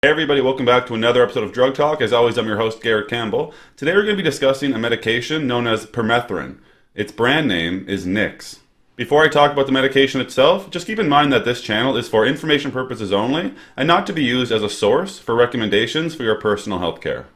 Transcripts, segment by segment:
Hey everybody, welcome back to another episode of Drug Talk. As always, I'm your host, Garrett Campbell. Today we're going to be discussing a medication known as Permethrin. Its brand name is Nix. Before I talk about the medication itself, just keep in mind that this channel is for information purposes only and not to be used as a source for recommendations for your personal health care.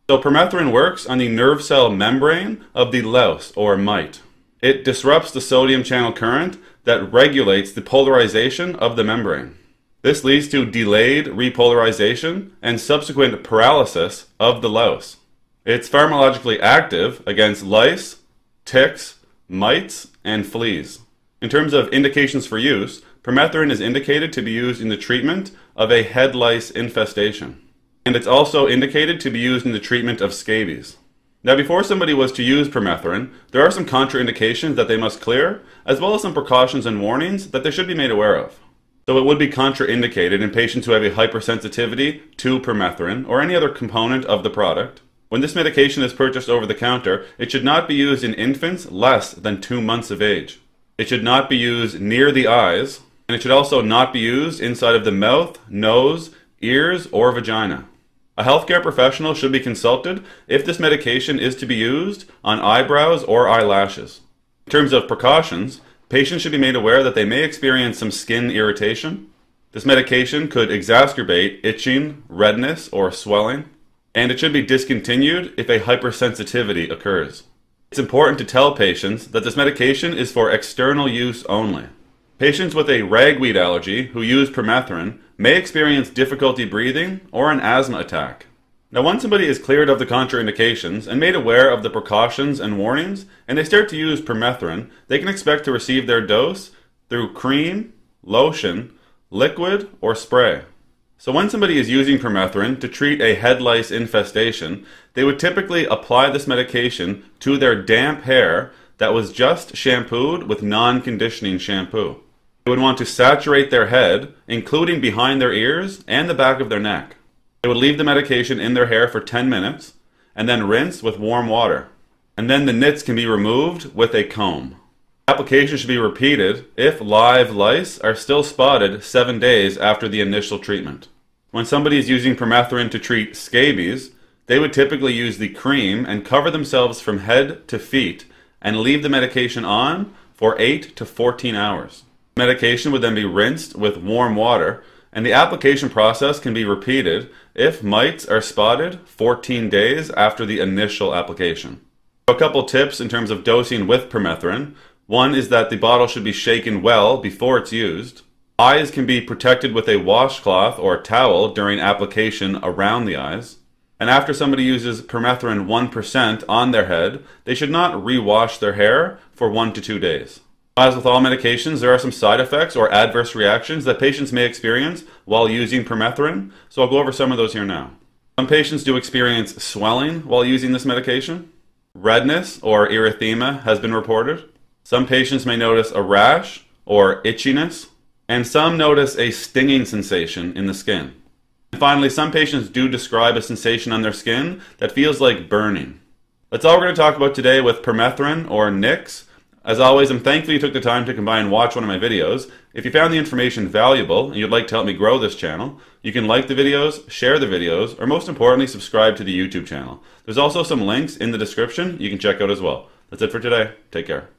So Permethrin works on the nerve cell membrane of the louse or mite. It disrupts the sodium channel current that regulates the polarization of the membrane. This leads to delayed repolarization and subsequent paralysis of the louse. It's pharmacologically active against lice, ticks, mites, and fleas. In terms of indications for use, Permethrin is indicated to be used in the treatment of a head lice infestation. And it's also indicated to be used in the treatment of scabies. Now, before somebody was to use Permethrin, there are some contraindications that they must clear, as well as some precautions and warnings that they should be made aware of. So it would be contraindicated in patients who have a hypersensitivity to Permethrin or any other component of the product. When this medication is purchased over the counter, it should not be used in infants less than 2 months of age. It should not be used near the eyes, and it should also not be used inside of the mouth, nose, ears, or vagina. A healthcare professional should be consulted if this medication is to be used on eyebrows or eyelashes. In terms of precautions, patients should be made aware that they may experience some skin irritation. This medication could exacerbate itching, redness, or swelling, and it should be discontinued if a hypersensitivity occurs. It's important to tell patients that this medication is for external use only. Patients with a ragweed allergy who use Permethrin may experience difficulty breathing or an asthma attack. Now, once somebody is cleared of the contraindications and made aware of the precautions and warnings, and they start to use Permethrin, they can expect to receive their dose through cream, lotion, liquid, or spray. So when somebody is using Permethrin to treat a head lice infestation, they would typically apply this medication to their damp hair that was just shampooed with non-conditioning shampoo. They would want to saturate their head, including behind their ears and the back of their neck. They would leave the medication in their hair for 10 minutes and then rinse with warm water. And then the nits can be removed with a comb. Application should be repeated if live lice are still spotted 7 days after the initial treatment. When somebody is using Permethrin to treat scabies, they would typically use the cream and cover themselves from head to feet and leave the medication on for 8 to 14 hours. Medication would then be rinsed with warm water, and the application process can be repeated if mites are spotted 14 days after the initial application. A couple tips in terms of dosing with Permethrin. One is that the bottle should be shaken well before it's used. Eyes can be protected with a washcloth or towel during application around the eyes. And after somebody uses Permethrin 1% on their head, they should not re-wash their hair for 1 to 2 days. As with all medications, there are some side effects or adverse reactions that patients may experience while using Permethrin, so I'll go over some of those here now. Some patients do experience swelling while using this medication. Redness or erythema has been reported. Some patients may notice a rash or itchiness, and some notice a stinging sensation in the skin. And finally, some patients do describe a sensation on their skin that feels like burning. That's all we're going to talk about today with Permethrin or Nix. As always, I'm thankful you took the time to come by and watch one of my videos. If you found the information valuable and you'd like to help me grow this channel, you can like the videos, share the videos, or most importantly, subscribe to the YouTube channel. There's also some links in the description you can check out as well. That's it for today. Take care.